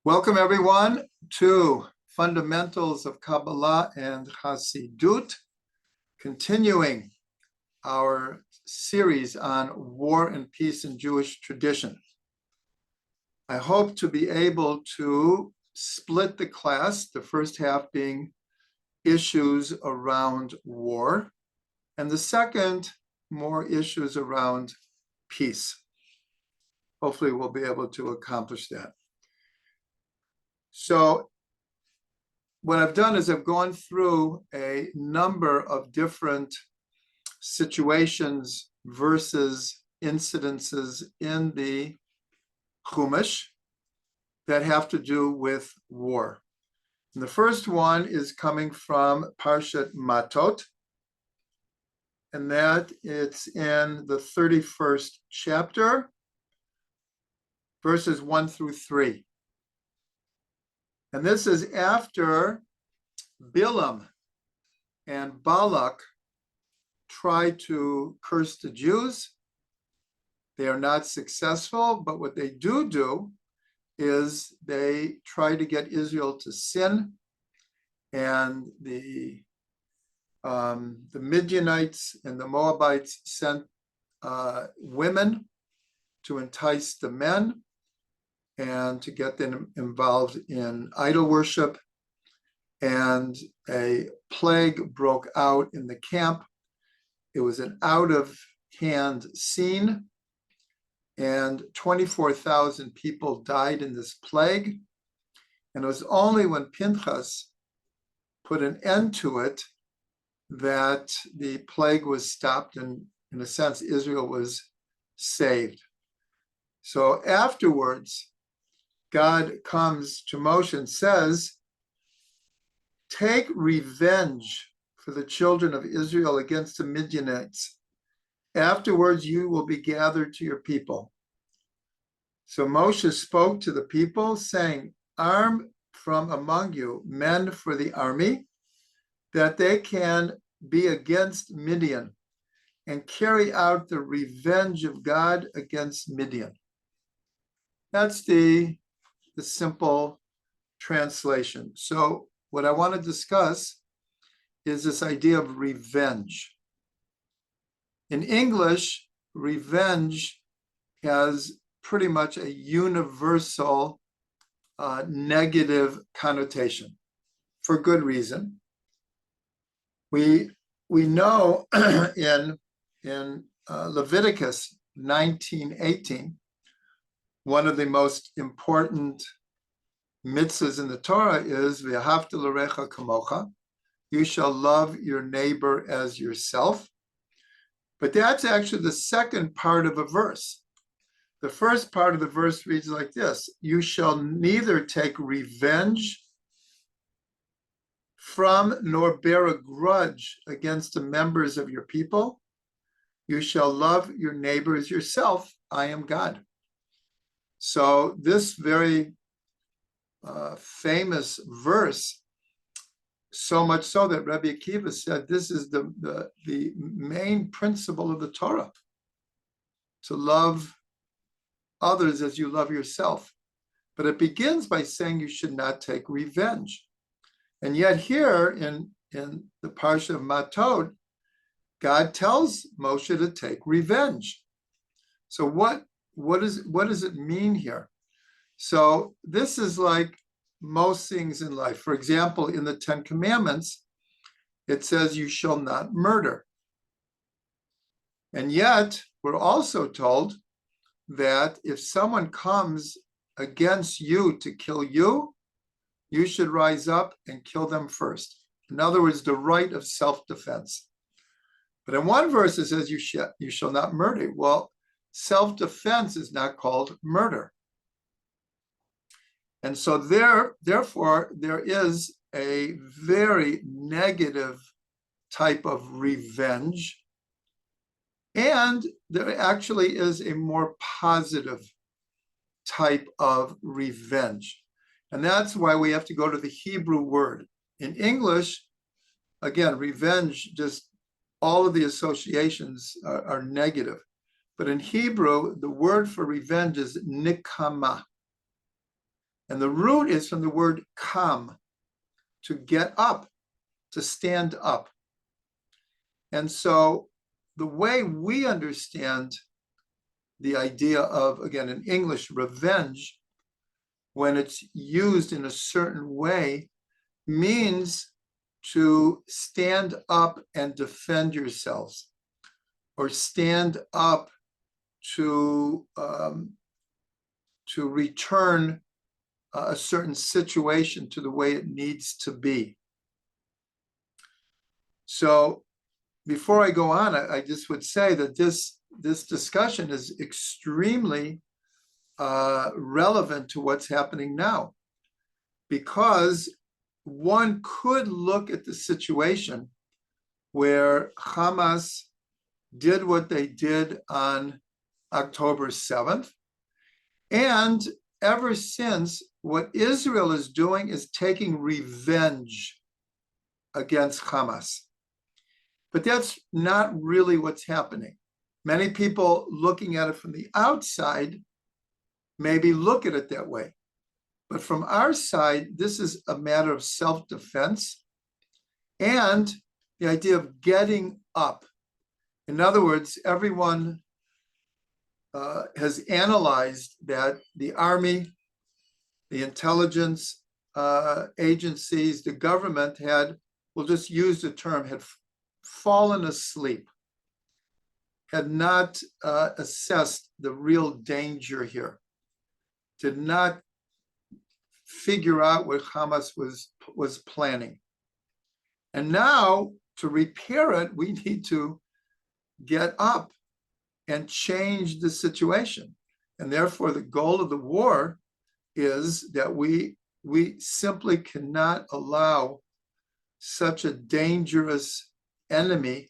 Welcome everyone to Fundamentals of Kabbalah and Chassidut, continuing our series on war and peace in Jewish tradition. I hope to be able to split the class, the first half being issues around war, and the second, more issues around peace. Hopefully we'll be able to accomplish that. So what I've done is I've gone through a number of different situations versus incidences in the Chumash that have to do with war. And the first one is coming from Parshat Matot, and that it's in the 31st chapter, verses 1 through 3. And this is after Bilam and Balak try to curse the Jews. They are not successful, but what they do is they try to get Israel to sin, and the Midianites and the Moabites sent women to entice the men and to get them involved in idol worship. And a plague broke out in the camp. It was an out-of-hand scene, and 24,000 people died in this plague. And it was only when Pinchas put an end to it that the plague was stopped, and in a sense, Israel was saved. So afterwards, God comes to Moshe and says, take revenge for the children of Israel against the Midianites. Afterwards, you will be gathered to your people. So Moshe spoke to the people, saying, arm from among you men for the army, that they can be against Midian and carry out the revenge of God against Midian. That's the simple translation. So what I want to discuss is this idea of revenge. In English, revenge has pretty much a universal negative connotation, for good reason. We know in Leviticus 19:18, one of the most important mitzvahs in the Torah is v'ahavta l'recha kamocha. You shall love your neighbor as yourself. But that's actually the second part of a verse. The first part of the verse reads like this: you shall neither take revenge from nor bear a grudge against the members of your people. You shall love your neighbor as yourself. I am God. So this very famous verse, so much so that Rabbi Akiva said this is the main principle of the Torah, to love others as you love yourself. But it begins by saying you should not take revenge. And yet here in the Parsha of Matot, God tells Moshe to take revenge. So what does it mean here? So this is like most things in life. For example, in the Ten Commandments, it says you shall not murder. And yet we're also told that if someone comes against you to kill you, you should rise up and kill them first. In other words, the right of self-defense. But in one verse it says you shall not murder. Well, self-defense is not called murder. And so therefore, there is a very negative type of revenge. And there actually is a more positive type of revenge. And that's why we have to go to the Hebrew word. In English, again, revenge, just all of the associations are negative. But in Hebrew, the word for revenge is nikama. And the root is from the word kam, to get up, to stand up. And so the way we understand the idea of, again, in English, revenge, when it's used in a certain way, means to stand up and defend yourselves, or stand up to return a certain situation to the way it needs to be. So before I go on, I just would say that this discussion is extremely relevant to what's happening now, because one could look at the situation where Hamas did what they did on October 7th, and ever since, what Israel is doing is taking revenge against Hamas. But that's not really what's happening. Many people looking at it from the outside maybe look at it that way. But from our side, this is a matter of self-defense and the idea of getting up. In other words, everyone has analyzed that the army, the intelligence agencies, the government had, we'll just use the term, had fallen asleep, had not assessed the real danger here, did not figure out what Hamas was planning. And now, to repair it, we need to get up and change the situation. And therefore, the goal of the war is that we simply cannot allow such a dangerous enemy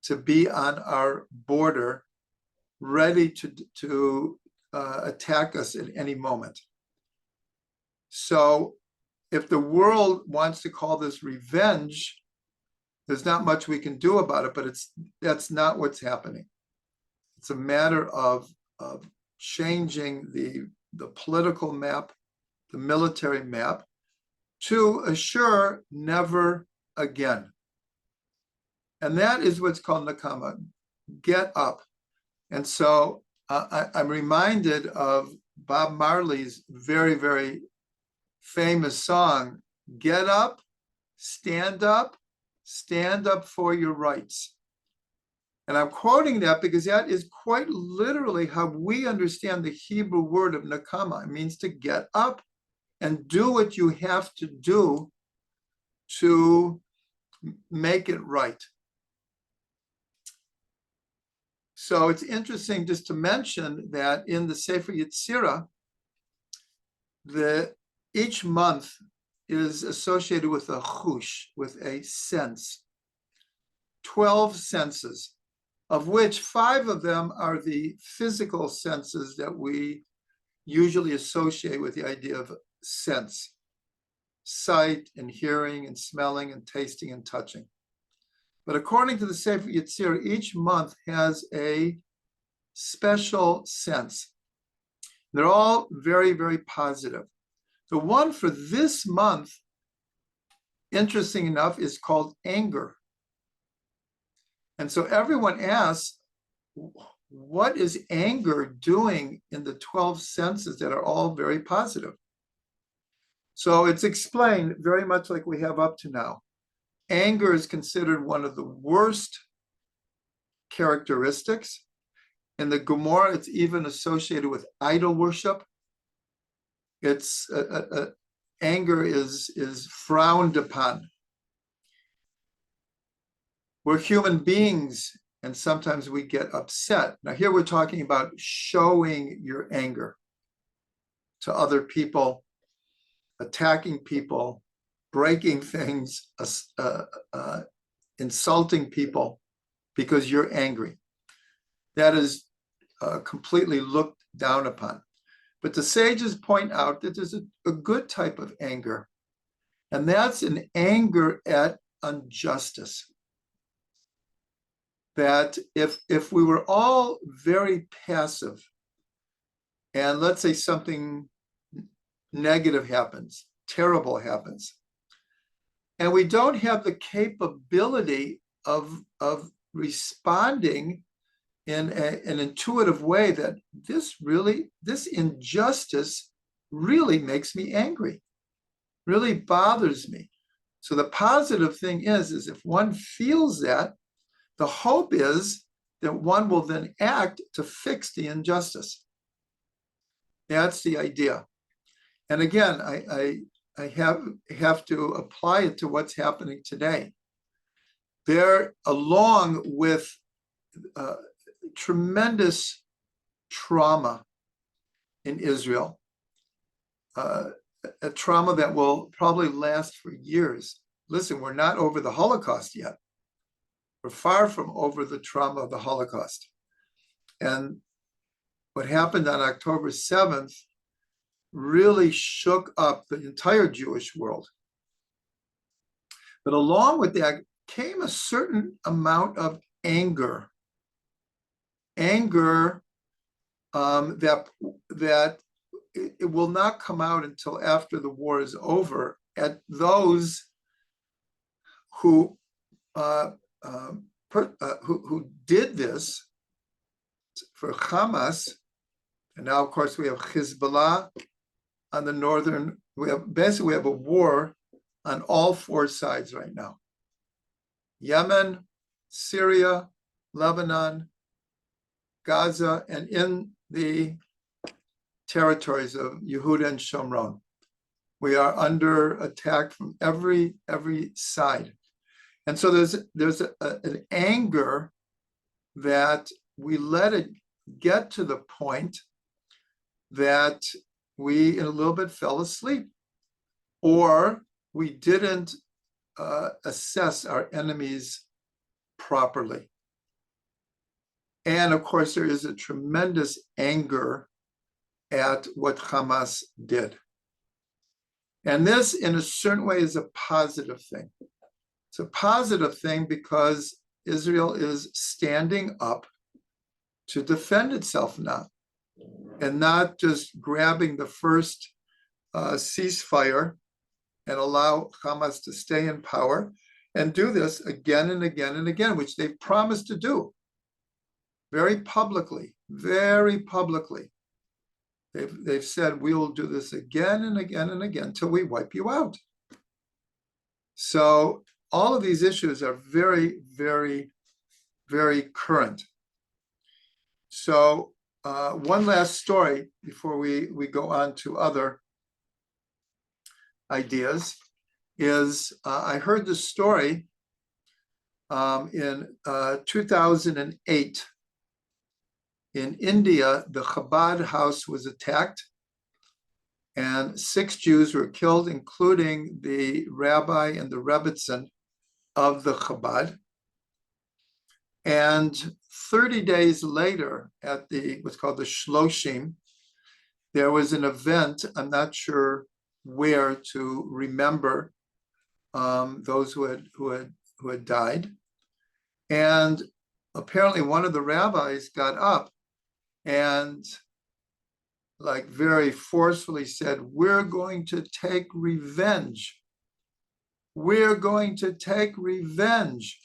to be on our border, ready to attack us at any moment. So if the world wants to call this revenge, there's not much we can do about it, but that's not what's happening. It's a matter of changing the political map, the military map, to assure never again. And that is what's called nakama, get up. And so I'm reminded of Bob Marley's very, very famous song, get up for your rights. And I'm quoting that because that is quite literally how we understand the Hebrew word of nakama. It means to get up and do what you have to do to make it right. So it's interesting just to mention that in the Sefer Yetzirah, each month is associated with a chush, with a sense. 12 senses, of which 5 of them are the physical senses that we usually associate with the idea of sense: sight and hearing and smelling and tasting and touching. But according to the Sefer Yetzirah, each month has a special sense. They're all very, very positive. The one for this month, interesting enough, is called anger. And so everyone asks, what is anger doing in the 12 senses that are all very positive? So it's explained very much like we have up to now. Anger is considered one of the worst characteristics. In the Gemara, it's even associated with idol worship. It's anger is frowned upon. We're human beings, and sometimes we get upset. Now here we're talking about showing your anger to other people, attacking people, breaking things, insulting people because you're angry. That is completely looked down upon. But the sages point out that there's a good type of anger, and that's an anger at injustice. That if we were all very passive, and let's say something negative happens, terrible happens. And we don't have the capability of responding in an intuitive way that this injustice really makes me angry, really bothers me. So the positive thing is if one feels that, the hope is that one will then act to fix the injustice. That's the idea. And again, I have to apply it to what's happening today. There, along with tremendous trauma in Israel, a trauma that will probably last for years. Listen, we're not over the Holocaust yet. We're far from over the trauma of the Holocaust. And what happened on October 7th really shook up the entire Jewish world. But along with that came a certain amount of anger. Anger that it will not come out until after the war is over at those who did this for Hamas. And now, of course, we have Hezbollah on the northern. We have a war on all four sides right now: Yemen, Syria, Lebanon, Gaza, and in the territories of Yehuda and Shomron. We are under attack from every side. And so there's an anger that we let it get to the point that we a little bit fell asleep, or we didn't assess our enemies properly. And of course, there is a tremendous anger at what Hamas did. And this, in a certain way, is a positive thing. It's a positive thing because Israel is standing up to defend itself now, and not just grabbing the first ceasefire and allow Hamas to stay in power and do this again and again and again, which they've promised to do very publicly, very publicly. They've said, we will do this again and again and again until we wipe you out. So all of these issues are very, very, very current. So one last story before we go on to other ideas is I heard this story in 2008. In India, the Chabad house was attacked and 6 Jews were killed, including the rabbi and the rebbitzin of the Chabad. And 30 days later, at what's called the Shloshim, there was an event, I'm not sure where, to remember those who had died. And apparently one of the rabbis got up and like very forcefully said, we're going to take revenge. We're going to take revenge.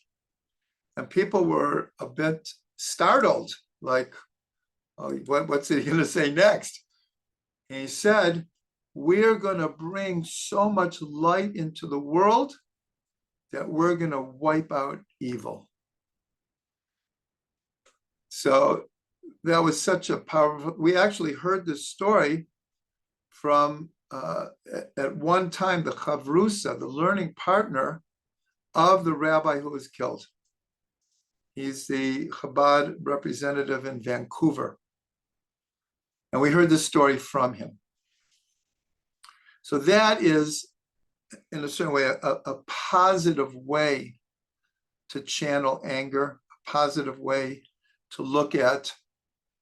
And people were a bit startled, like, oh, what's he going to say next? And he said, we're going to bring so much light into the world that we're going to wipe out evil. So that was such a powerful, we actually heard this story from, at one time, the Chavrusa, the learning partner of the rabbi who was killed. He's the Chabad representative in Vancouver. And we heard this story from him. So that is, in a certain way, a positive way to channel anger, a positive way to look at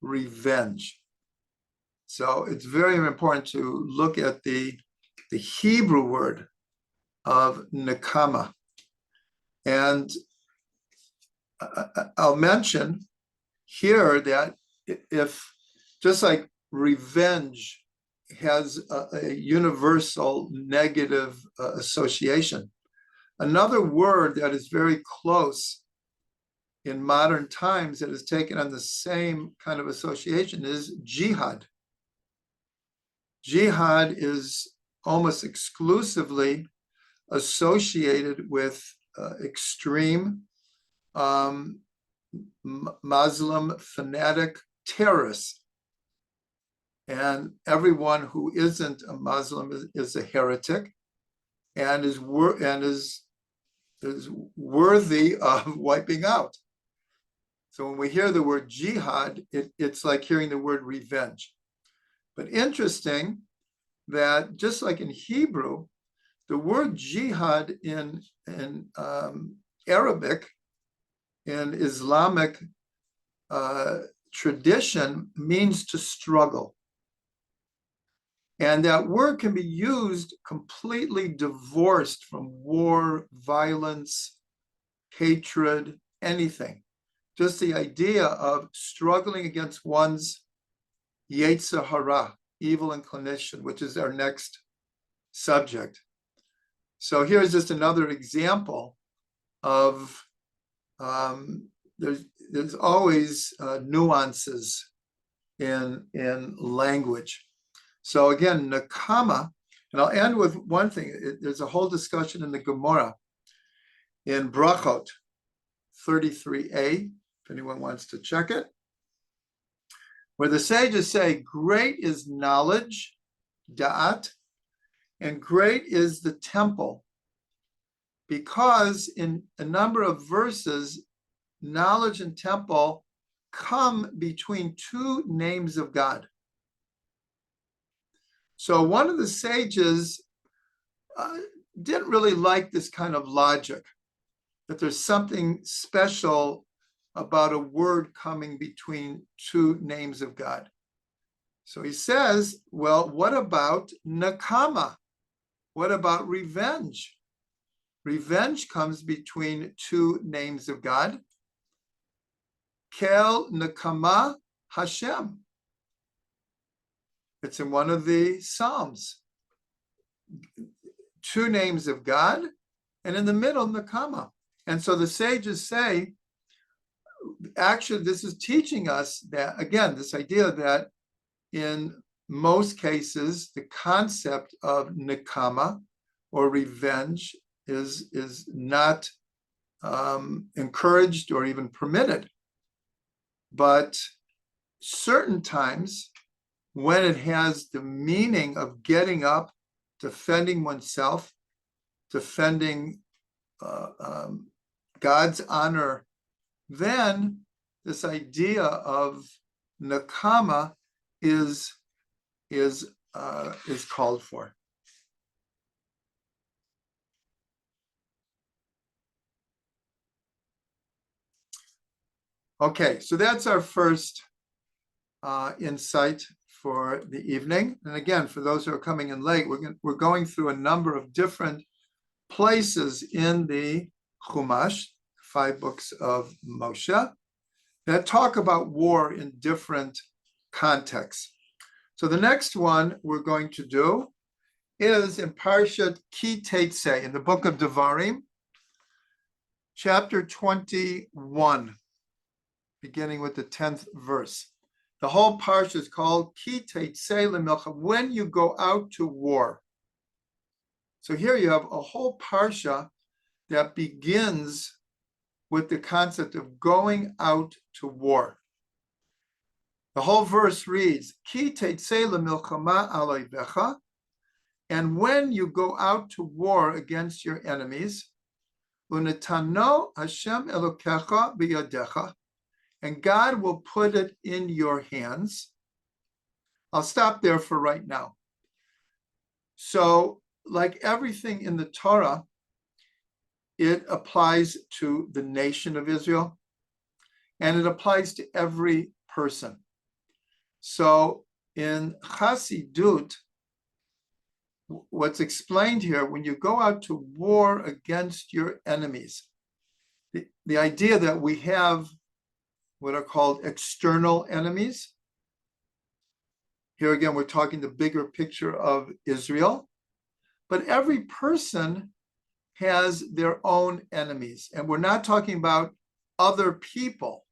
revenge. So it's very important to look at the Hebrew word of nekama. And I'll mention here that if, just like revenge has a universal negative association. Another word that is very close in modern times that has taken on the same kind of association is jihad. Jihad is almost exclusively associated with extreme Muslim fanatic terrorists. And everyone who isn't a Muslim is a heretic and is worthy of wiping out. So when we hear the word jihad, it's like hearing the word revenge. But interesting that just like in Hebrew, the word jihad in Arabic, in Islamic tradition, means to struggle. And that word can be used completely divorced from war, violence, hatred, anything. Just the idea of struggling against one's Yetzer Hara, evil inclination, which is our next subject. So here's just another example of there's always nuances in language. So again, nakama, and I'll end with one thing. There's a whole discussion in the Gemara in Brachot 33a, if anyone wants to check it, where the sages say, great is knowledge, da'at, and great is the temple, because in a number of verses, knowledge and temple come between two names of God. So one of the sages didn't really like this kind of logic, that there's something special about a word coming between two names of God. So he says, well, what about nakama? What about revenge? Revenge comes between two names of God. Kel nakama Hashem. It's in one of the Psalms. Two names of God, and in the middle, nakama. And so the sages say, actually, this is teaching us that, again, this idea that in most cases, the concept of nakama or revenge is not encouraged or even permitted. But certain times, when it has the meaning of getting up, defending oneself, defending God's honor, then this idea of nakama is called for. Okay, so that's our first insight for the evening. And again, for those who are coming in late, we're going through a number of different places in the Chumash, 5 books of Moshe, that talk about war in different contexts. So the next one we're going to do is in Parshat Ki Teitzei, in the book of Devarim, chapter 21, beginning with the 10th verse. The whole parsha is called Ki Teitzei Lemilcha, when you go out to war. So here you have a whole parsha that begins with the concept of going out to war. The whole verse reads, Ki teitzei lemilchama alayvecha, and when you go out to war against your enemies, unetano Hashem Elokecha biyadecha, and God will put it in your hands. I'll stop there for right now. So, like everything in the Torah, it applies to the nation of Israel, and it applies to every person. So in Chassidut, what's explained here, when you go out to war against your enemies, the idea that we have what are called external enemies, Here again, we're talking the bigger picture of Israel, but every person has their own enemies. And we're not talking about other people.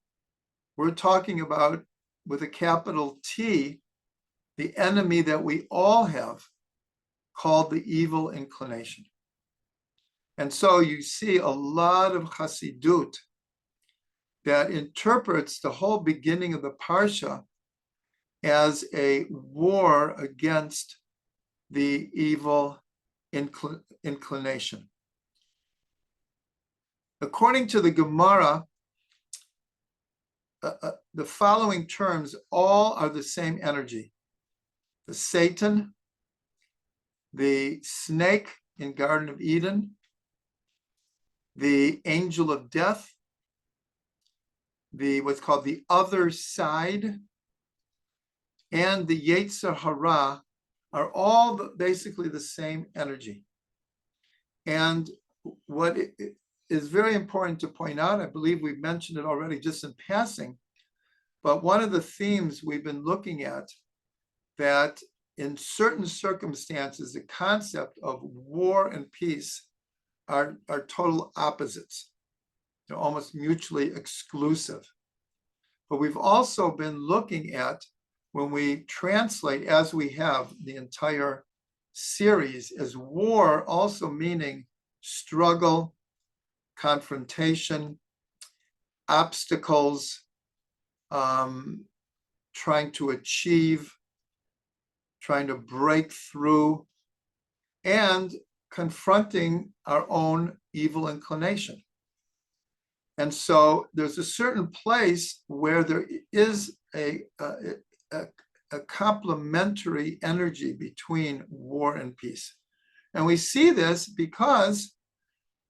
We're talking about, with a capital T, the enemy that we all have, called the evil inclination. And so you see a lot of Chassidut that interprets the whole beginning of the Parsha as a war against the evil inclination. According to the Gemara, the following terms all are the same energy. The Satan, the snake in Garden of Eden, the angel of death, the what's called the other side, and the Yetzer Hara are all basically the same energy. And what is very important to point out, I believe we've mentioned it already just in passing, but one of the themes we've been looking at, that in certain circumstances, the concept of war and peace are total opposites. They're almost mutually exclusive. But we've also been looking at, when we translate, as we have the entire series, as war also meaning struggle, confrontation, obstacles, trying to achieve, trying to break through, and confronting our own evil inclination. And so there's a certain place where there is a complementary energy between war and peace. And we see this because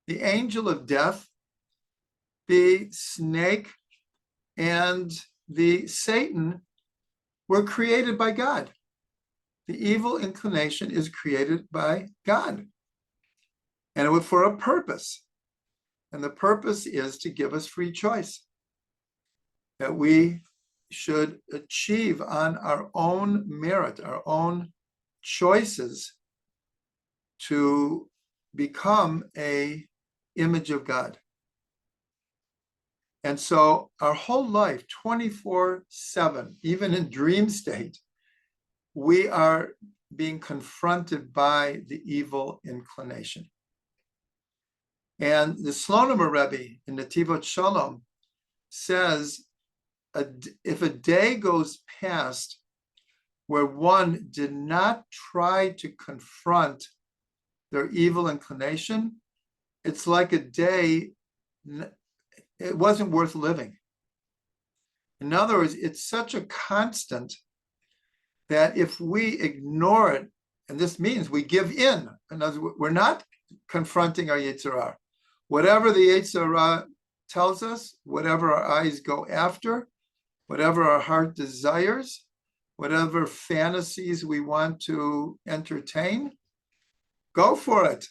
the angel of death, the snake, and the Satan were created by God. The evil inclination is created by God, and it was for a purpose. And the purpose is to give us free choice, that we should achieve on our own merit, our own choices, to become an image of God. And so our whole life, 24/7, even in dream state, we are being confronted by the evil inclination. And the Slonim Rebbe in Netivot Shalom says, if a day goes past where one did not try to confront their evil inclination, it's like a day, it wasn't worth living. In other words, it's such a constant that if we ignore it, and this means we give in other words, we're not confronting our Yetzer Hara. Whatever the Yetzer Hara tells us, whatever our eyes go after, whatever our heart desires, whatever fantasies we want to entertain, go for it.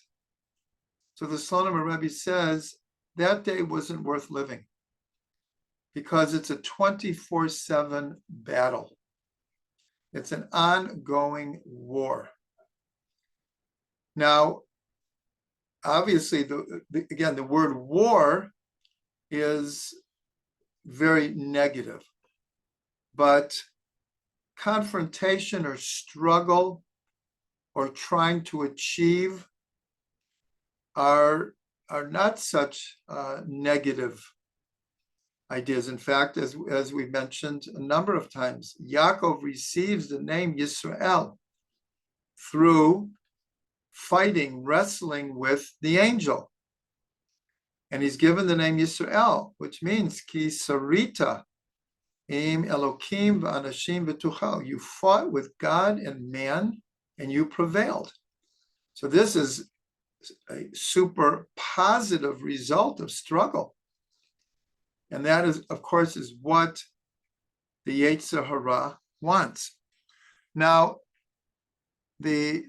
So the Slonim Rebbe says that day wasn't worth living, because it's a 24/7 battle. It's an ongoing war. Now, obviously, again, the word war is very negative, but confrontation or struggle or trying to achieve are not such negative ideas. In fact, as we mentioned a number of times, Yaakov receives the name Yisrael through fighting, wrestling with the angel. And he's given the name Yisrael, which means Ki Sarita Im Elokim v'Anashim v'Tuchal. You fought with God and man, and you prevailed. So this is a super positive result of struggle. And that is, of course, is what the Yetzer Hara wants. Now, the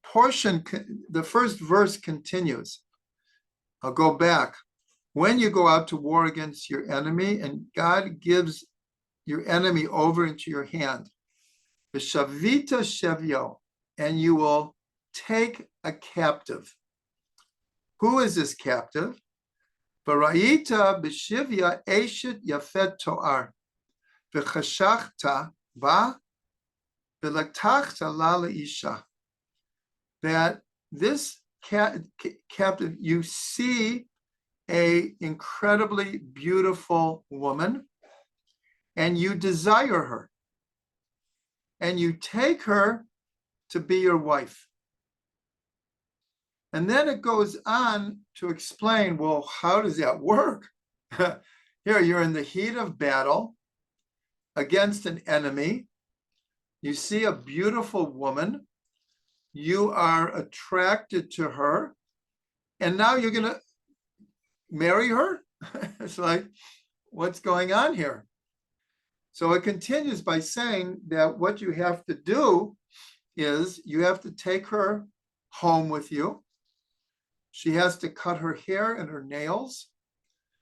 portion, the first verse continues. I'll go back. When you go out to war against your enemy, and God gives your enemy over into your hand, V'shavita shevyo, and you will take a captive. Who is this captive? V'ra'ita b'shivya eshet yafet to'ar, v'chashachta ba, v'laktachta la le'isha. That this captive, you see a incredibly beautiful woman, and you desire her, and you take her to be your wife. And then it goes on to explain, well, how does that work? Here, you're in the heat of battle against an enemy. You see a beautiful woman. You are attracted to her. And now you're going to marry her? It's like, what's going on here? So it continues by saying that what you have to do is you have to take her home with you. She has to cut her hair and her nails.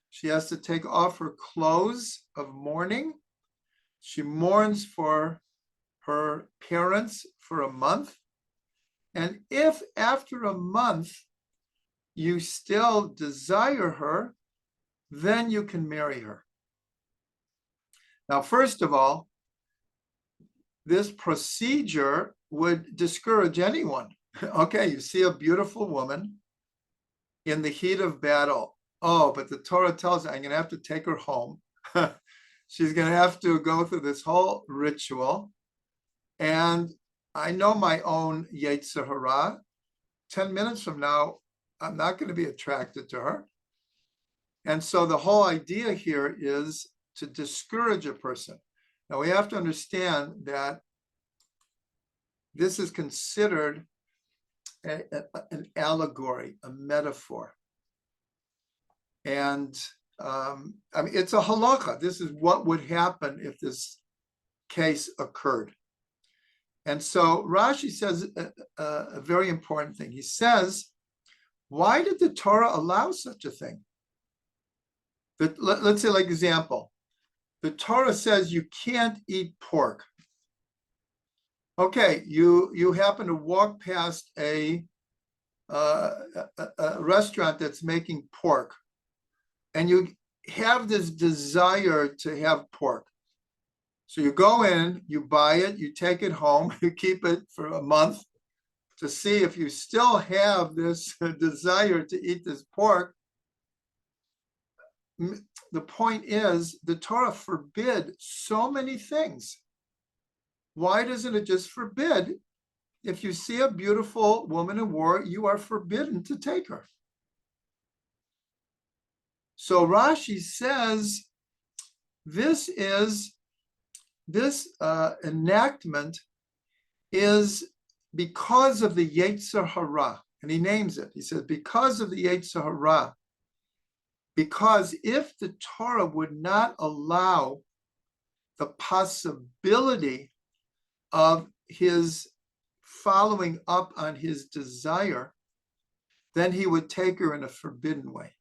She has to take off her clothes of mourning. She mourns for her parents for a month. And if after a month you still desire her, then you can marry her. Now, first of all, this procedure would discourage anyone. Okay, you see a beautiful woman in the heat of battle. Oh, but the Torah tells me I'm going to have to take her home. She's going to have to go through this whole ritual. And I know my own Yetzer Hara. 10 minutes from now, I'm not going to be attracted to her. And so the whole idea here is to discourage a person. Now, we have to understand that this is considered an allegory, a metaphor. And I mean, it's a halacha. This is what would happen if this case occurred. And so Rashi says a very important thing. He says, why did the Torah allow such a thing? Let's say, like example, the Torah says you can't eat pork. Okay, you happen to walk past a restaurant that's making pork, and you have this desire to have pork. So you go in, you buy it, you take it home, you keep it for a month to see if you still have this desire to eat this pork. The point is, the Torah forbid so many things. Why doesn't it just forbid? If you see a beautiful woman in war, you are forbidden to take her. So Rashi says this enactment is because of the Yetzer Hara, and he names it. He says because of the Yetzer Hara. Because if the Torah would not allow the possibility of his following up on his desire, then he would take her in a forbidden way.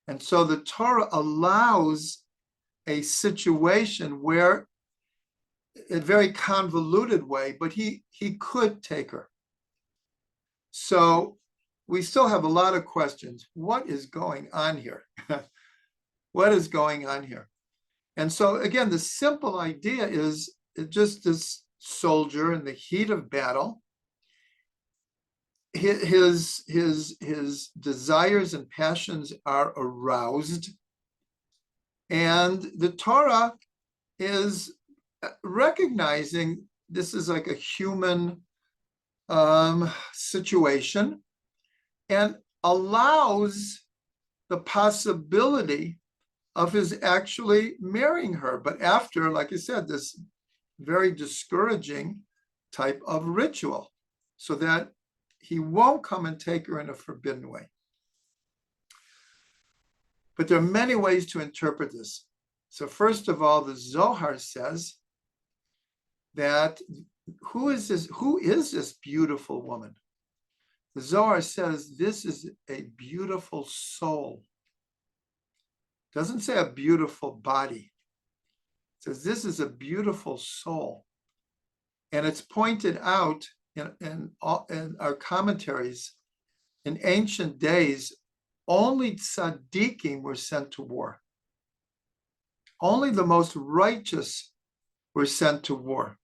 And so the Torah allows a situation where, a very convoluted way, but he could take her. So we still have a lot of questions. What is going on here? What is going on here? And so again, the simple idea is just this soldier in the heat of battle. His desires and passions are aroused, and the Torah is recognizing this is like a human situation, and allows the possibility of his actually marrying her, but after, like I said, this very discouraging type of ritual, so that he won't come and take her in a forbidden way. But there are many ways to interpret this. So first of all, the Zohar says that who is this beautiful woman? The Zohar says this is a beautiful soul. It doesn't say a beautiful body. It says this is a beautiful soul. And it's pointed out in our commentaries, in ancient days, only tzaddikim were sent to war. Only the most righteous were sent to war.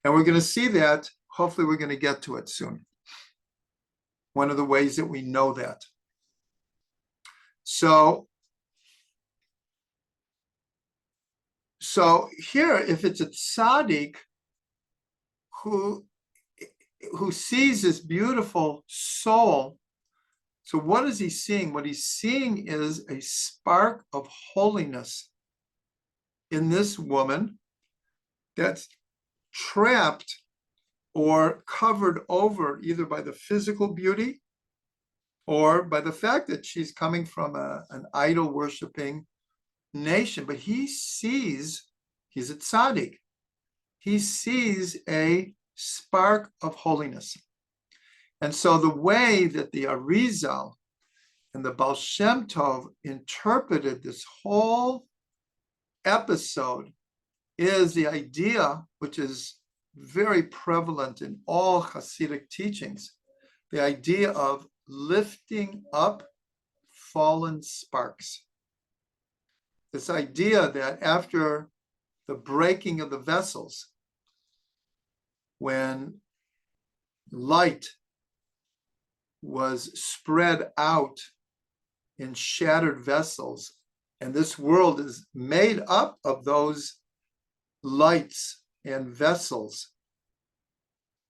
And we're going to see that. Hopefully, we're going to get to it soon. One of the ways that we know that. So here, if it's a tzaddik who sees this beautiful soul, so what is he seeing? What he's seeing is a spark of holiness in this woman that's trapped or covered over either by the physical beauty or by the fact that she's coming from an idol worshiping nation. But he sees, he's a tzaddik, he sees a spark of holiness. And so the way that the Arizal and the Baal Shem Tov interpreted this whole episode is the idea, which is very prevalent in all Hasidic teachings, the idea of lifting up fallen sparks. This idea that after the breaking of the vessels, when light was spread out in shattered vessels, and this world is made up of those lights and vessels.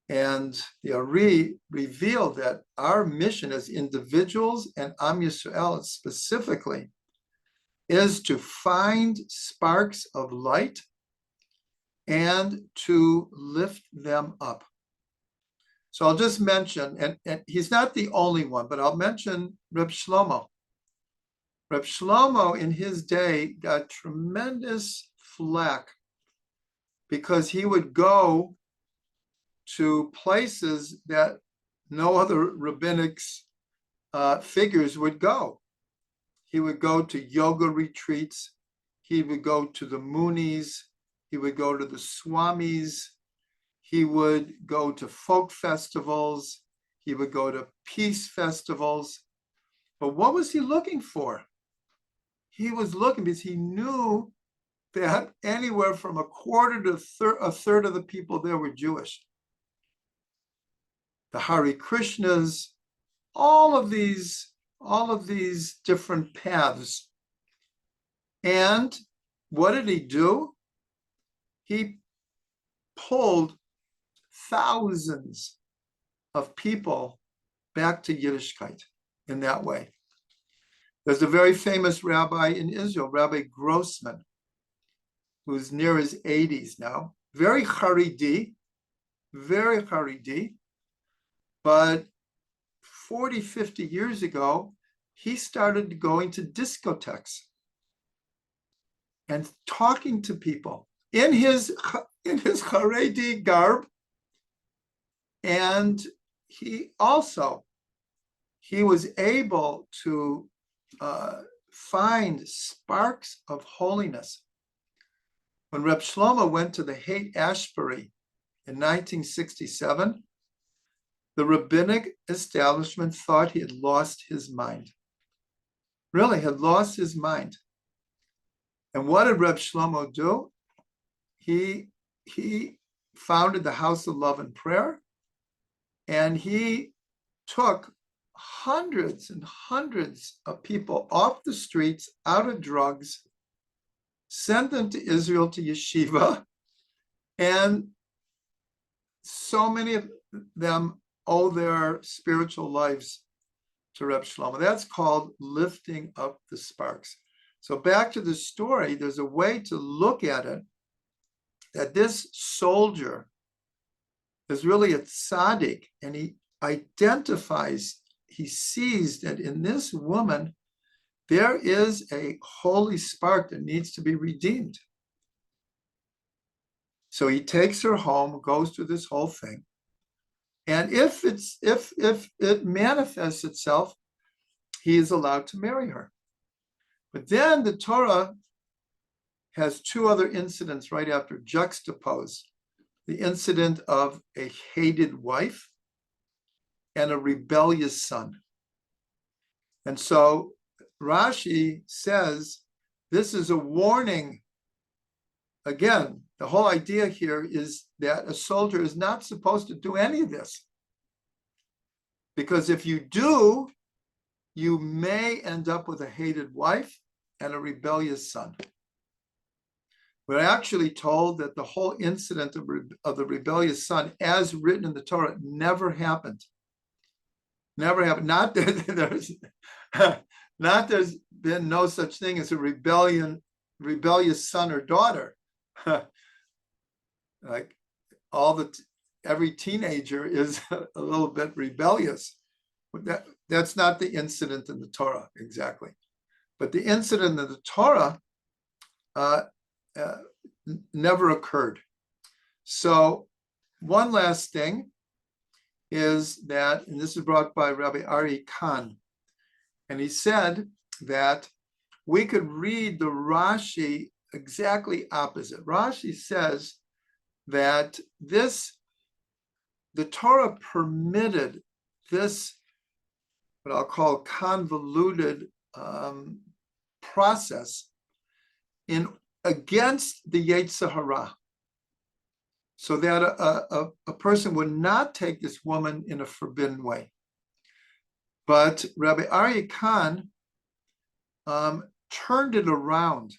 And the Ari revealed that our mission as individuals and Am Yisrael specifically is to find sparks of light and to lift them up. So I'll just mention, and he's not the only one, but I'll mention Reb Shlomo. Reb Shlomo in his day got tremendous flack because he would go to places that no other rabbinic figures would go. He would go to yoga retreats. He would go to the Munis. He would go to the Swamis. He would go to folk festivals. He would go to peace festivals. But what was he looking for? He was looking because he knew that anywhere from a quarter to a third of the people there were Jewish. The Hare Krishnas, all of these different paths. And what did he do? He pulled thousands of people back to Yiddishkeit in that way. There's a very famous rabbi in Israel, Rabbi Grossman, who's near his 80s now, very Haredi, but 40, 50 years ago, he started going to discotheques and talking to people in his Haredi garb. And he was able to find sparks of holiness. When Reb Shlomo went to the Haight Ashbury in 1967, the rabbinic establishment thought he had lost his mind. Really had lost his mind. And what did Reb Shlomo do? He founded the House of Love and Prayer, and he took hundreds and hundreds of people off the streets, out of drugs, sent them to Israel to yeshiva, and so many of them owe their spiritual lives to Reb Shlomo. That's called lifting up the sparks. So back to the story, there's a way to look at it, that this soldier is really a tzaddik, and he identifies, he sees that in this woman, there is a holy spark that needs to be redeemed. So he takes her home, goes through this whole thing. And if it manifests itself, he is allowed to marry her. But then the Torah has two other incidents right after juxtaposed. the incident of a hated wife and a rebellious son. And so Rashi says this is a warning. Again, the whole idea here is that a soldier is not supposed to do any of this. Because if you do, you may end up with a hated wife and a rebellious son. We're actually told that the whole incident of the rebellious son, as written in the Torah, never happened. Never happened. Not that there's been no such thing as a rebellious son or daughter. Like every teenager is a little bit rebellious. That's not the incident in the Torah exactly. But the incident in the Torah never occurred. So one last thing is that, and this is brought by Rabbi Ari Khan, and he said that we could read the Rashi exactly opposite. Rashi says that the Torah permitted this, what I'll call convoluted process against the Yetzer Hara, so that a person would not take this woman in a forbidden way. But Rabbi Aryeh Khan turned it around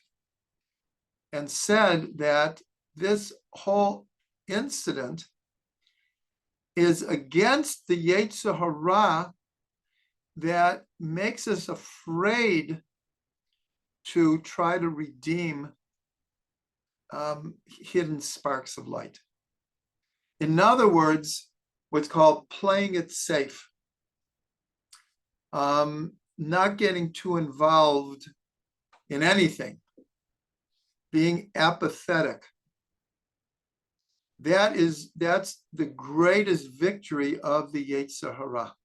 and said that this whole incident is against the Yetzer Hara that makes us afraid to try to redeem hidden sparks of light. In other words, what's called playing it safe, not getting too involved in anything, being apathetic. That's the greatest victory of the Yetzer Hara.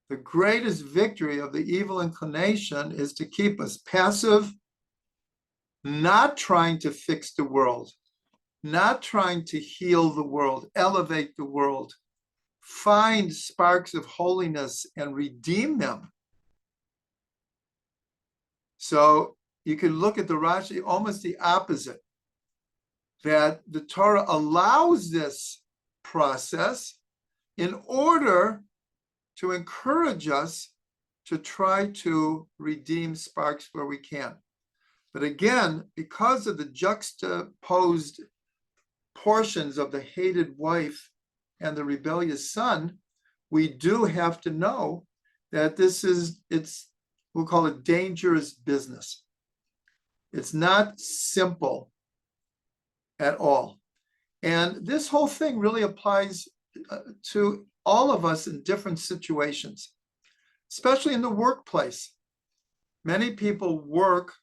The greatest victory of the evil inclination is to keep us passive, not trying to fix the world, not trying to heal the world, elevate the world, find sparks of holiness and redeem them. So you can look at the Rashi almost the opposite, that the Torah allows this process in order to encourage us to try to redeem sparks where we can. But again, because of the juxtaposed portions of the hated wife and the rebellious son, we do have to know that we'll call it dangerous business. It's not simple at all. And this whole thing really applies to all of us in different situations, especially in the workplace. Many people work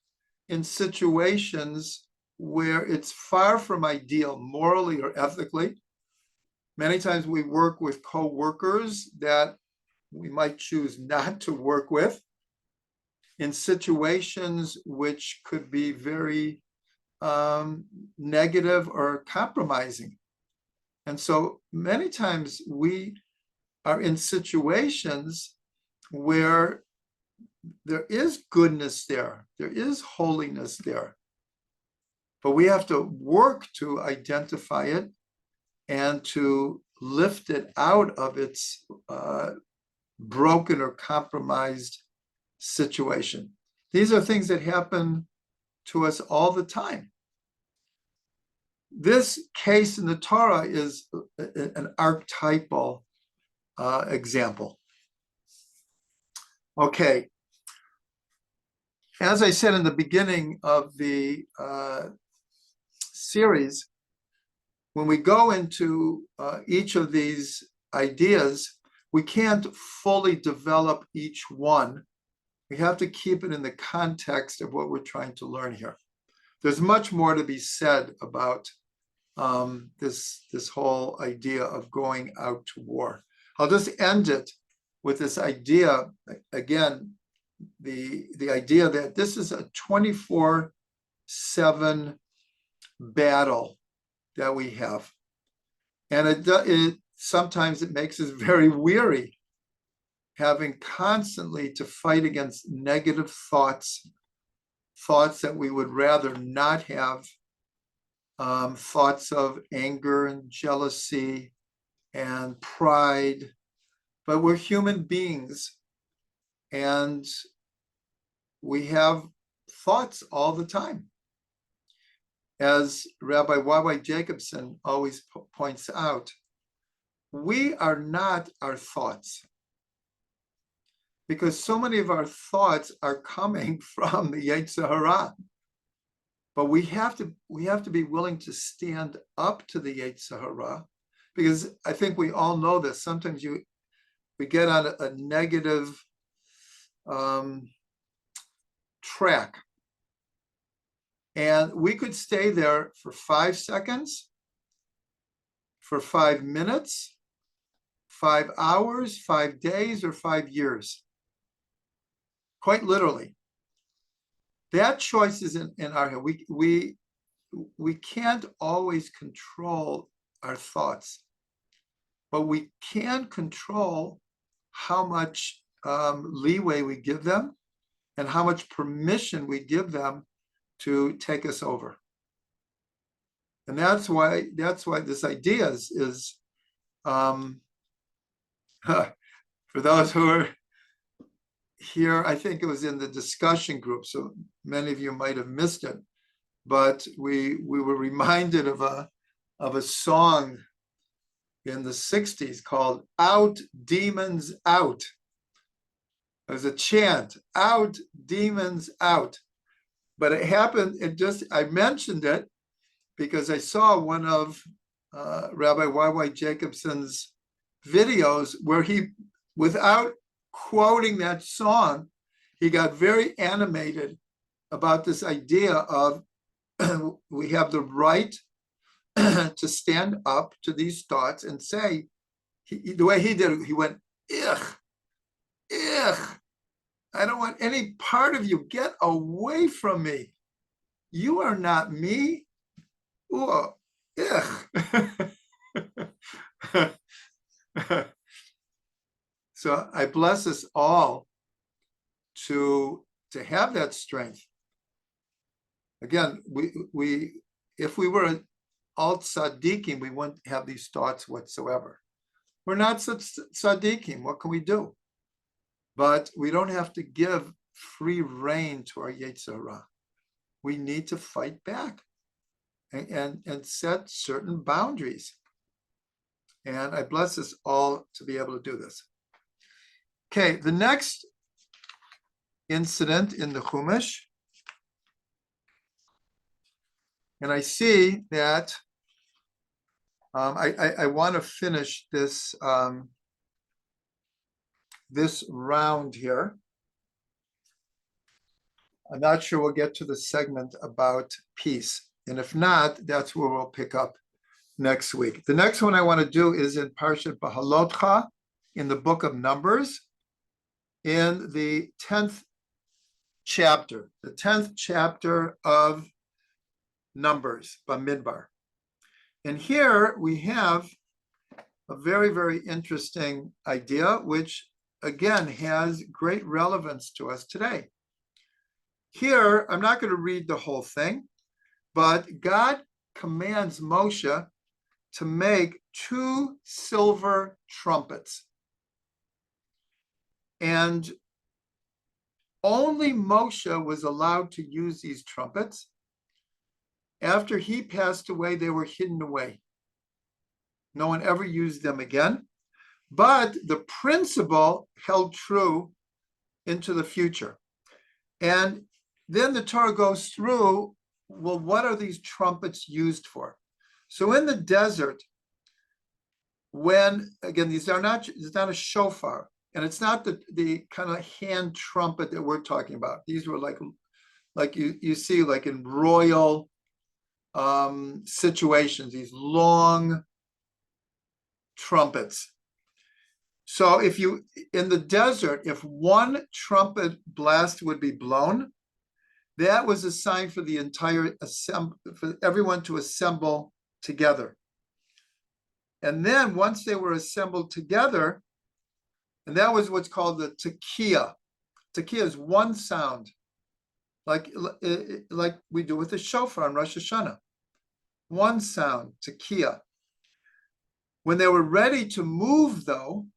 in situations where it's far from ideal morally or ethically. Many times we work with co-workers that we might choose not to work with in situations which could be very negative or compromising. And so many times we are in situations where there is goodness there is holiness there, but we have to work to identify it and to lift it out of its broken or compromised situation. These are things that happen to us all the time. This case in the Torah is an archetypal example. Okay. As I said in the beginning of the series, when we go into each of these ideas, we can't fully develop each one. We have to keep it in the context of what we're trying to learn here. There's much more to be said about this whole idea of going out to war. I'll just end it with this idea, again, the idea that this is a 24/7 battle that we have. And it sometimes it makes us very weary, having constantly to fight against negative thoughts that we would rather not have, thoughts of anger and jealousy and pride. But we're human beings, and we have thoughts all the time. As Rabbi Y.Y. Jacobson always points out, we are not our thoughts, because so many of our thoughts are coming from the Yetzer Hara. But we have to be willing to stand up to the Yetzer Hara, because I think we all know this. Sometimes we get on a negative track, and we could stay there for 5 seconds, for 5 minutes, 5 hours, 5 days, or 5 years. Quite literally. That choice is in our head. We can't always control our thoughts, but we can control how much leeway we give them and how much permission we give them to take us over. And that's why this idea is for those who are here, I think it was in the discussion group, so many of you might have missed it, but we were reminded of a song in the 60s called "Out Demons Out." There's a chant, "Out Demons Out." But it happened, I mentioned it because I saw one of Rabbi Y.Y. Jacobson's videos where he, without quoting that song, he got very animated about this idea of we have the right to stand up to these thoughts and say, the way he did it, he went, "Ugh, ugh, I don't want any part of you. Get away from me. You are not me. Ooh, ugh." So I bless us all to have that strength. Again, we if we were all tzaddikim, we wouldn't have these thoughts whatsoever. We're not such tzaddikim. What can we do? But we don't have to give free rein to our Yetzer Hara. We need to fight back and set certain boundaries. And I bless us all to be able to do this. Okay, the next incident in the Chumash, and I see that I want to finish this this round here. I'm not sure we'll get to the segment about peace, and if not, that's where we'll pick up next week. The next one I want to do is in Parshat Bahalotcha, in the book of Numbers, in the 10th chapter, the 10th chapter of Numbers, Bamidbar. And here we have a very, very interesting idea, which again has great relevance to us today. Here, I'm not going to read the whole thing, but God commands Moshe to make 2 silver trumpets. And only Moshe was allowed to use these trumpets. After he passed away, they were hidden away. No one ever used them again. But the principle held true into the future. And then the Torah goes through, well, what are these trumpets used for? So in the desert, when, again, it's not a shofar, and it's not the kind of hand trumpet that we're talking about. These were like you see like in royal situations, these long trumpets. So in the desert, if one trumpet blast would be blown, that was a sign for the entire for everyone to assemble together. And then once they were assembled together, and that was what's called the tekiah. Tekiah is one sound, like we do with the shofar on Rosh Hashanah. One sound, tekiah. When they were ready to move, though,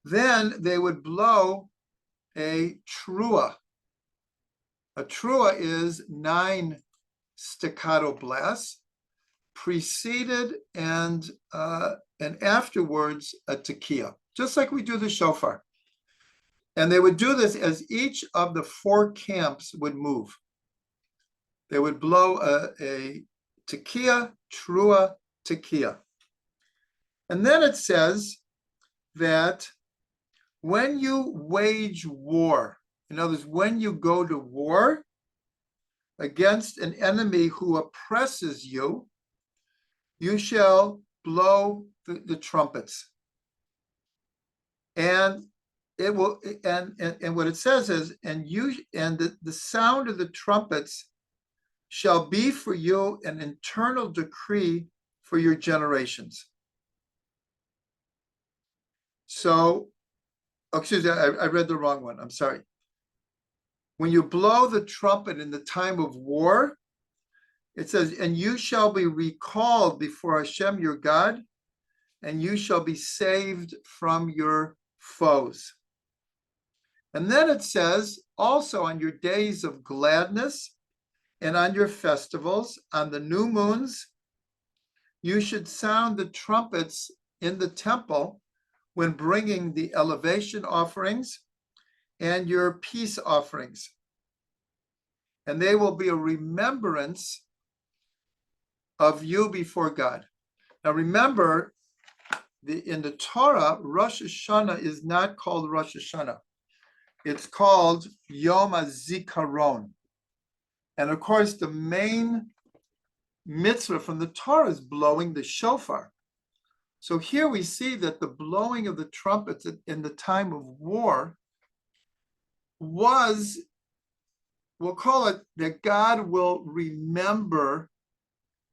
then they would blow a trua. A trua is 9 staccato blasts, preceded and afterwards a tekiah, just like we do the shofar. And they would do this as each of the 4 camps would move. They would blow a tekiah, trua, tekiah. And then it says that when you wage war, in other words, when you go to war against an enemy who oppresses you, you shall blow the trumpets. And it will, and what it says is, the sound of the trumpets shall be for you an eternal decree for your generations. So, excuse me, I read the wrong one. I'm sorry. When you blow the trumpet in the time of war, it says, and you shall be recalled before Hashem your God, and you shall be saved from your foes. And then it says, also on your days of gladness and on your festivals, on the new moons, you should sound the trumpets in the temple when bringing the elevation offerings and your peace offerings. And they will be a remembrance of you before God. Now remember, in the Torah, Rosh Hashanah is not called Rosh Hashanah. It's called Yom HaZikaron. And of course, the main mitzvah from the Torah is blowing the shofar. So here we see that the blowing of the trumpets in the time of war was, we'll call it, that God will remember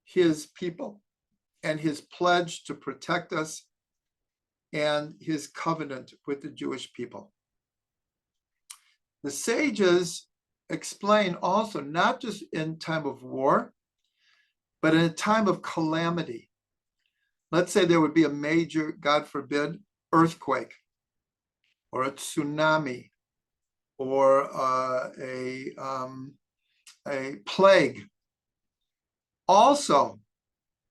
his people and his pledge to protect us and his covenant with the Jewish people. The sages explain also, not just in time of war, but in a time of calamity. Let's say there would be a major, God forbid, earthquake or a tsunami or a plague. Also,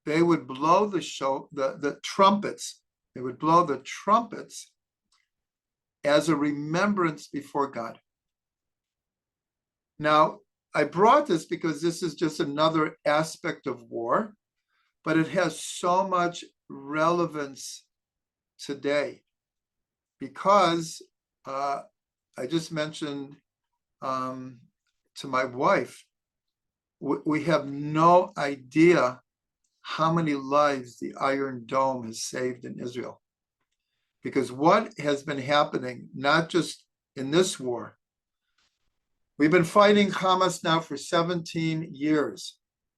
they would blow the trumpets. They would blow the trumpets as a remembrance before God. Now, I brought this because this is just another aspect of war, but it has so much relevance today because I just mentioned to my wife, we have no idea how many lives the Iron Dome has saved in Israel. Because what has been happening, not just in this war, we've been fighting Hamas now for 17 years.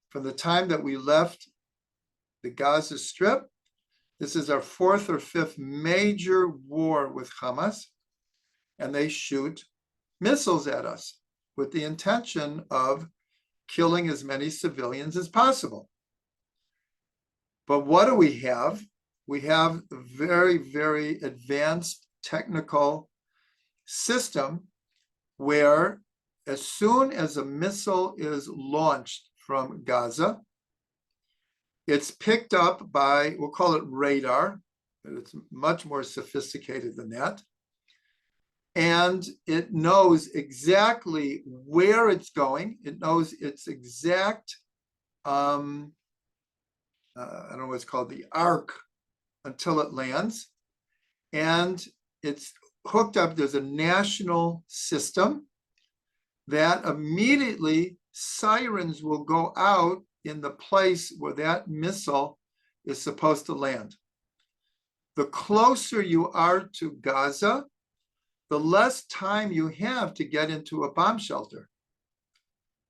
From the time that we left the Gaza Strip, this is our 4th or 5th major war with Hamas, and they shoot missiles at us with the intention of killing as many civilians as possible. But what do we have? We have a very, very advanced technical system where as soon as a missile is launched from Gaza, it's picked up by, we'll call it radar, but it's much more sophisticated than that. And it knows exactly where it's going. It knows its exact, I don't know what it's called, the arc until it lands. And it's hooked up, there's a national system that immediately sirens will go out in the place where that missile is supposed to land. The closer you are to Gaza, the less time you have to get into a bomb shelter.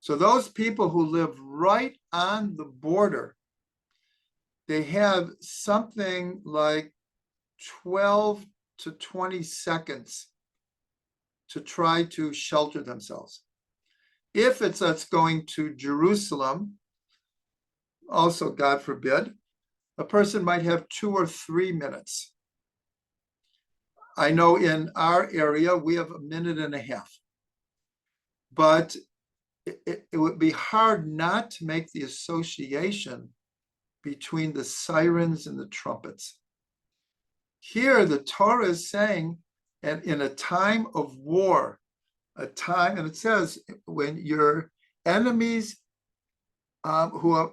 So those people who live right on the border, they have something like 12 to 20 seconds to try to shelter themselves. If it's us going to Jerusalem, also, God forbid, a person might have 2 or 3 minutes. I know in our area, we have 1.5 minutes. But it would be hard not to make the association between the sirens and the trumpets. Here, the Torah is saying, and in a time of war, a time, and it says, when your enemies who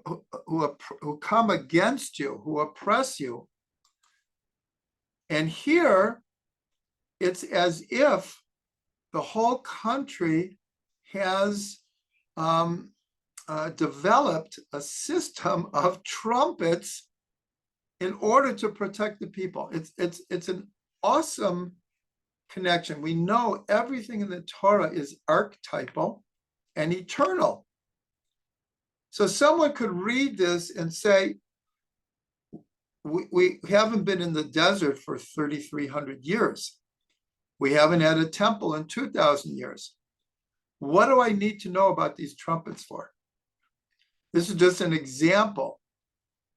come against you, who oppress you, and here it's as if the whole country has developed a system of trumpets in order to protect the people. It's an awesome connection. We know everything in the Torah is archetypal and eternal. So someone could read this and say, we haven't been in the desert for 3,300 years. We haven't had a temple in 2,000 years. What do I need to know about these trumpets for? This is just an example.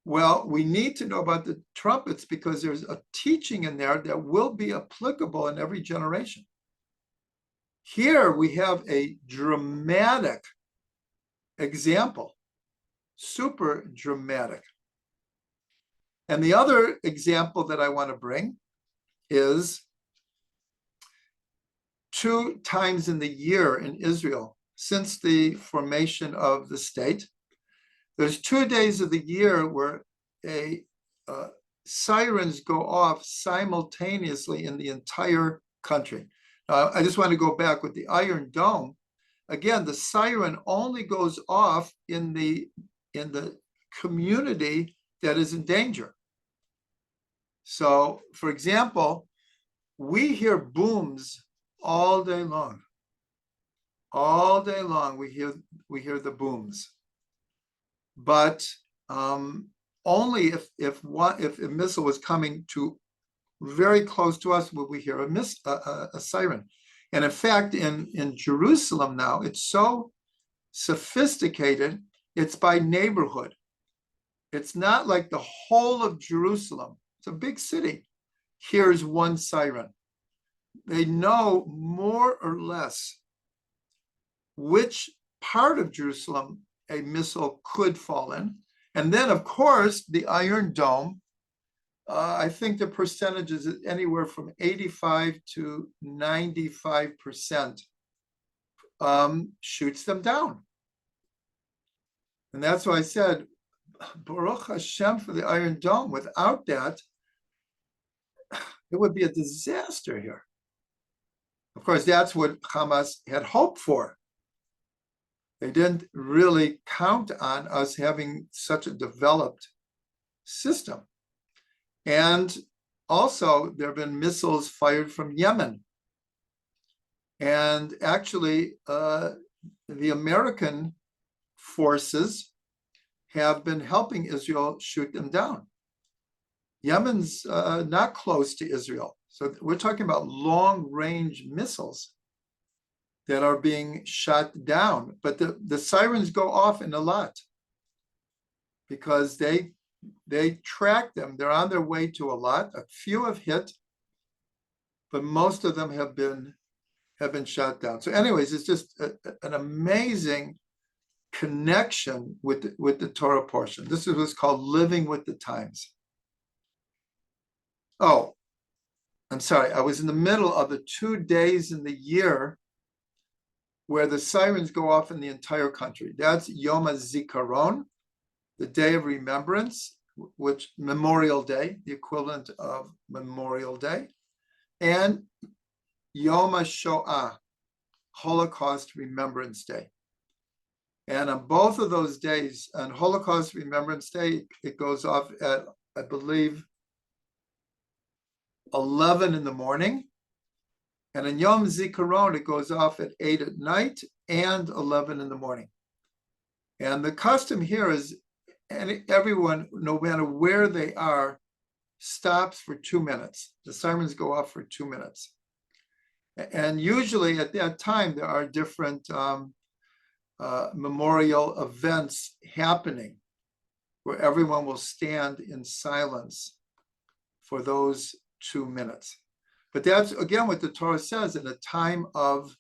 Well, we need to know about the trumpets because there's a teaching in there that will be applicable in every generation. Here we have a dramatic example, super dramatic. And the other example that I want to bring is 2 times in the year in Israel, since the formation of the state, there's 2 days of the year where sirens go off simultaneously in the entire country. I just want to go back with the Iron Dome. Again, the siren only goes off in the community that is in danger. So, for example, we hear booms all day long. All day long, we hear the booms. But only if a missile was coming to very close to us would we hear a siren. And in fact, in Jerusalem now, it's so sophisticated, it's by neighborhood. It's not like the whole of Jerusalem. It's a big city. Here's one siren. They know more or less which part of Jerusalem a missile could fall in. And then, of course, the Iron Dome, I think the percentage is anywhere from 85 to 95% shoots them down. And that's why I said, Baruch Hashem for the Iron Dome. Without that, it would be a disaster here. Of course, that's what Hamas had hoped for. They didn't really count on us having such a developed system. And also, there have been missiles fired from Yemen. And actually, the American forces have been helping Israel shoot them down. Yemen's not close to Israel. So we're talking about long-range missiles that are being shot down. But the sirens go off in a lot because they track them. They're on their way to a lot. A few have hit, but most of them have been shot down. So anyways, it's just an amazing connection with the Torah portion. This is what's called living with the times. Oh, I'm sorry. I was in the middle of the 2 days in the year where the sirens go off in the entire country. That's Yom HaZikaron, the Day of Remembrance, which Memorial Day, the equivalent of Memorial Day, and Yom HaShoah, Holocaust Remembrance Day. And on both of those days, on Holocaust Remembrance Day, it goes off at, I believe, 11 in the morning. And in Yom Zikaron, it goes off at 8 at night and 11 in the morning. And the custom here is everyone, no matter where they are, stops for 2 minutes. The sirens go off for 2 minutes. And usually at that time, there are different memorial events happening where everyone will stand in silence for those 2 minutes. But that's, again, what the Torah says, in a time of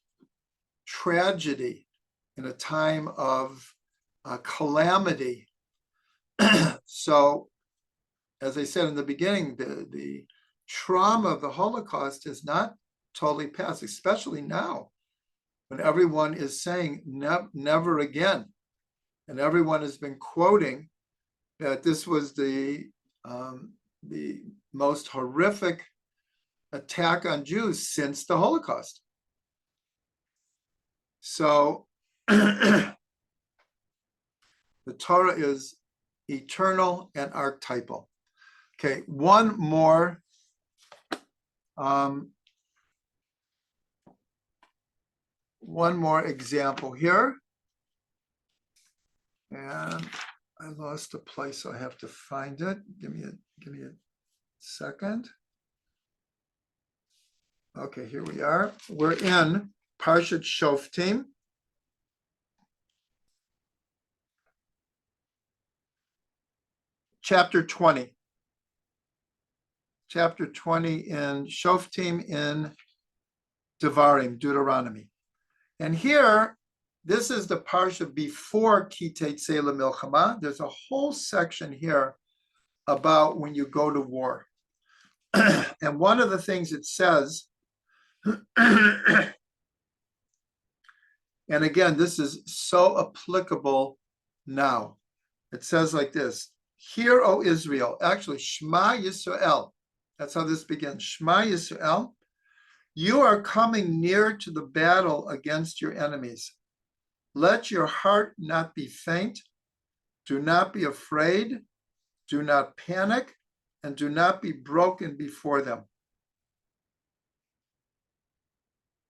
tragedy, in a time of calamity. So, as I said in the beginning, the trauma of the Holocaust is not totally past, especially now, when everyone is saying never again. And everyone has been quoting that this was the most horrific attack on Jews since the Holocaust. So the Torah is eternal and archetypal. Okay, one more example here. And I lost a place, so I have to find it. Give me a second. Okay, here we are. We're in Parshat Shoftim. Chapter 20. Chapter 20 in Shoftim in Devarim, Deuteronomy. And here, this is the parsha before Ki Tetzei Milchama. There's a whole section here about when you go to war. And one of the things it says, and again, this is so applicable now. It says like this: Hear, O Israel, actually, Shema Yisrael. That's how this begins. Shema Yisrael, you are coming near to the battle against your enemies. Let your heart not be faint. Do not be afraid. Do not panic, and do not be broken before them.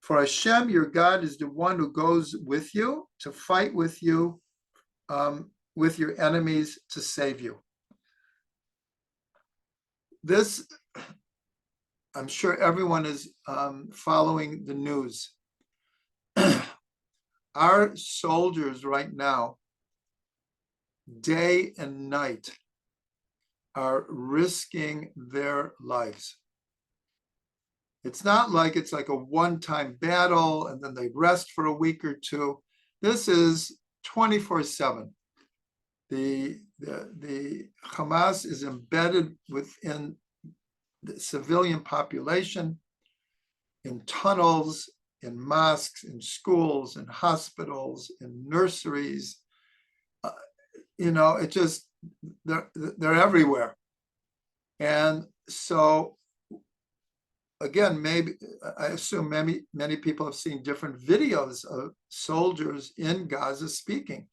For Hashem, your God, is the one who goes with you to fight with you, with your enemies, to save you. This, I'm sure everyone is following the news. Our soldiers right now, day and night, are risking their lives. It's not like it's like a one-time battle and then they rest for a week or two. This is 24/7. The Hamas is embedded within the civilian population, in tunnels, in mosques, in schools, in hospitals, in nurseries. It just, they're everywhere. And so, again, maybe, I assume many people have seen different videos of soldiers in Gaza speaking.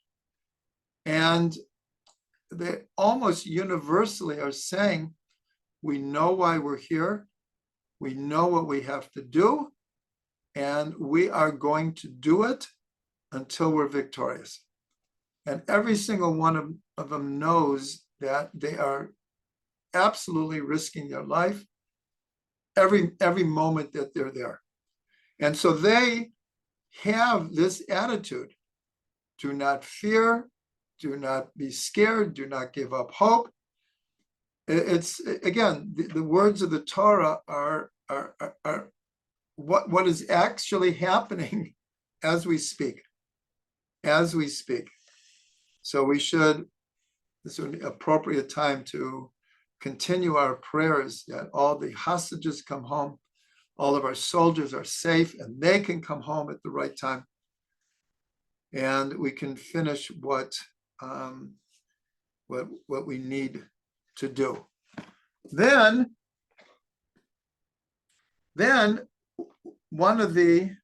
And they almost universally are saying, we know why we're here, we know what we have to do, and we are going to do it until we're victorious. And every single one of them knows that they are absolutely risking their life every moment that they're there. And so they have this attitude: do not fear, do not be scared, do not give up hope. It's, again, the words of the Torah are what is actually happening as we speak. So we should, this would be an appropriate time to continue our prayers that all the hostages come home, all of our soldiers are safe, and they can come home at the right time. And we can finish what we need to do. Then one of the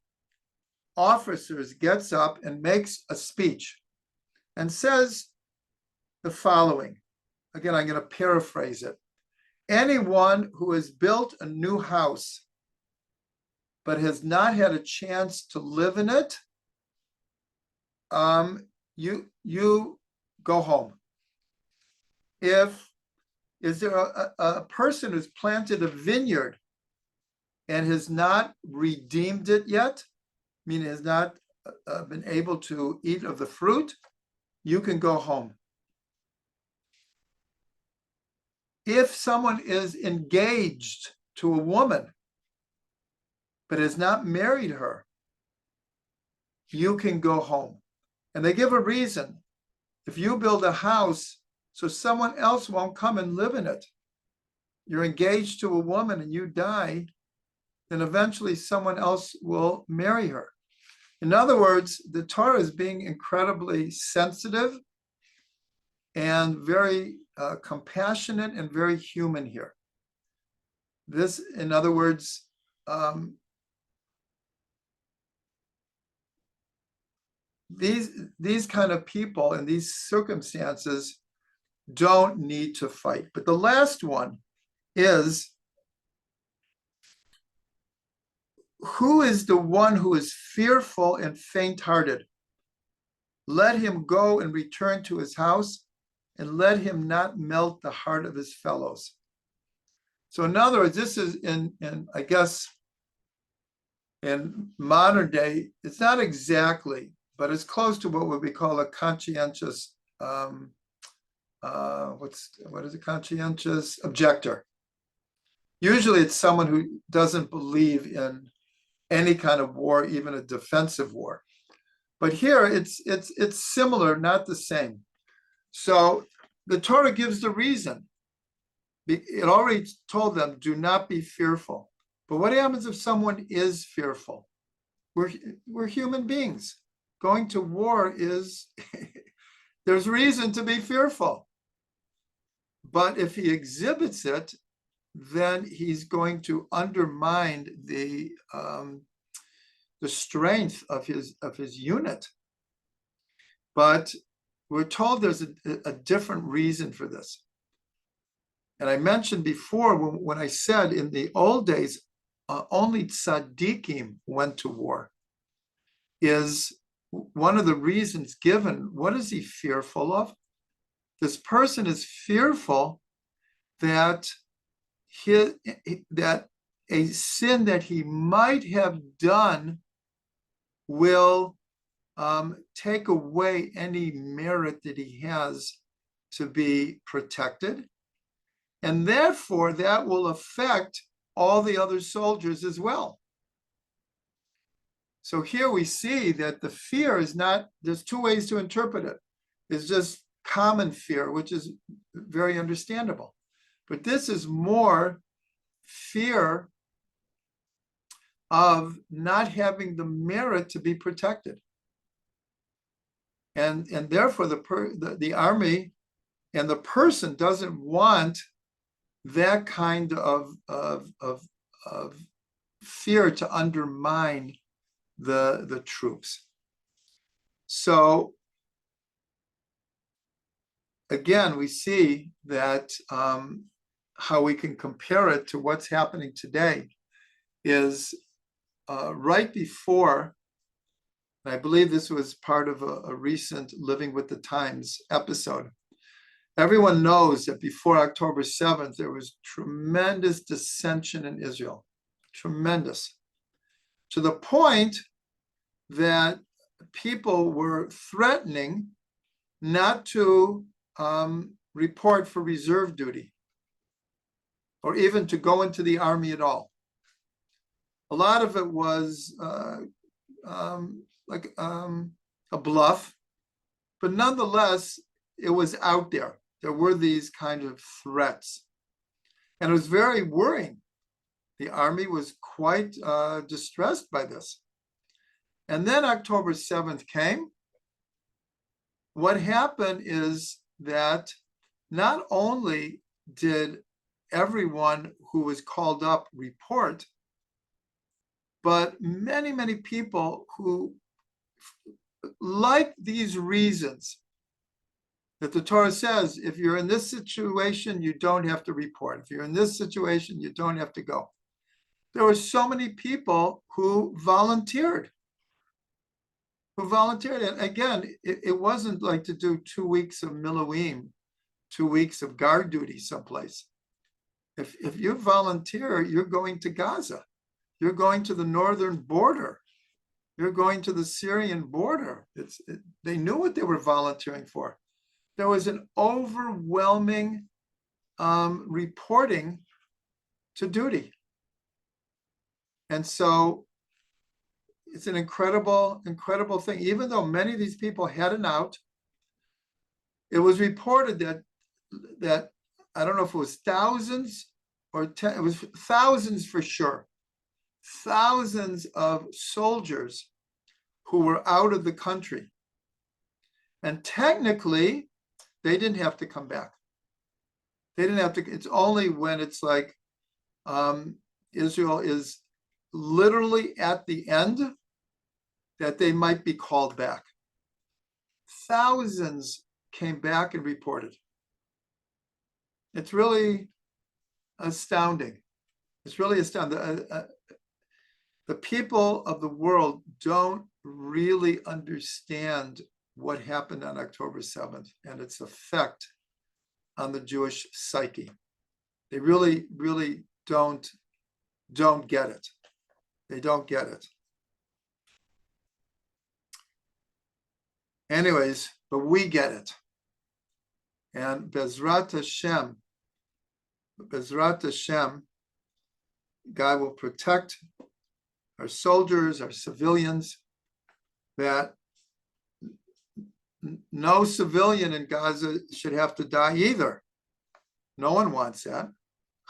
officers gets up and makes a speech and says the following. Again, I'm going to paraphrase it. Anyone who has built a new house but has not had a chance to live in it, you go home. Is there a person who's planted a vineyard and has not redeemed it yet, meaning has not been able to eat of the fruit? You can go home. If someone is engaged to a woman but has not married her, you can go home. And they give a reason. If you build a house so someone else won't come and live in it, you're engaged to a woman and you die, then eventually someone else will marry her. In other words, the Torah is being incredibly sensitive and very compassionate and very human here. This, in other words, these kind of people in these circumstances don't need to fight. But the last one is, who is the one who is fearful and faint-hearted? Let him go and return to his house, and let him not melt the heart of his fellows. So in other words, this is in I guess, in modern day, it's not exactly, but it's close to what would be called a conscientious, what is a conscientious objector? Usually it's someone who doesn't believe in any kind of war, even a defensive war. But here it's similar, not the same. So the Torah gives the reason. It already told them, do not be fearful. But what happens if someone is fearful? We're human beings. Going to war is, there's reason to be fearful. But if he exhibits it, then he's going to undermine the strength of his unit. But we're told there's a different reason for this. And I mentioned before when I said in the old days, only tzaddikim went to war, is one of the reasons given. What is he fearful of? This person is fearful that a sin that he might have done will take away any merit that he has to be protected. And therefore, that will affect all the other soldiers as well. So here we see that the fear is not, there's two ways to interpret it. It's just common fear, which is very understandable. But this is more fear of not having the merit to be protected. And therefore, the army and the person doesn't want that kind of fear to undermine the troops. So again, we see that how we can compare it to what's happening today is right before, and I believe this was part of a recent Living with the Times episode. Everyone knows that before October 7th, there was tremendous dissension in Israel, tremendous, to the point that people were threatening not to report for reserve duty or even to go into the army at all. A lot of it was like a bluff, but nonetheless, it was out there. There were these kind of threats. And it was very worrying. The army was quite distressed by this. And then October 7th came. What happened is that not only did everyone who was called up report, but many, many people who, like these reasons that the Torah says, if you're in this situation, you don't have to report. If you're in this situation, you don't have to go. There were so many people who volunteered. And again, it wasn't like to do 2 weeks of Miluim 2 weeks of guard duty someplace. If you volunteer, you're going to Gaza. You're going to the northern border. You're going to the Syrian border. They knew what they were volunteering for. There was an overwhelming reporting to duty. And so it's an incredible, incredible thing. Even though many of these people had an out, it was reported that I don't know if it was thousands or it was thousands for sure. Thousands of soldiers who were out of the country. And technically, they didn't have to come back. They didn't have to. It's only when it's like Israel is literally at the end that they might be called back. Thousands came back and reported. It's really astounding. It's really astounding. The people of the world don't really understand what happened on October 7th and its effect on the Jewish psyche. They really, really don't get it. They don't get it. Anyways, but we get it. And Bezrat Hashem, God will protect our soldiers, our civilians, that no civilian in Gaza should have to die either. No one wants that.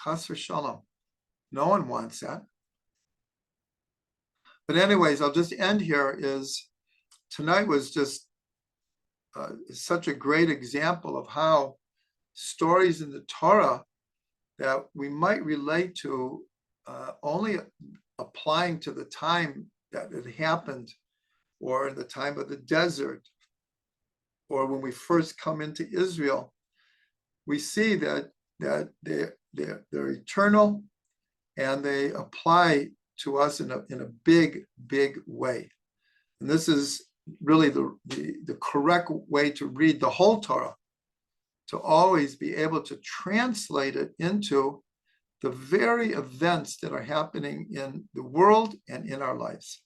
Chas v'shalom. No one wants that. But anyways, I'll just end here. Tonight was just such a great example of how stories in the Torah that we might relate to only applying to the time that it happened, or in the time of the desert, or when we first come into Israel, we see that they're eternal and they apply to us in a big, big way. And this is really the correct way to read the whole Torah, to always be able to translate it into the very events that are happening in the world and in our lives.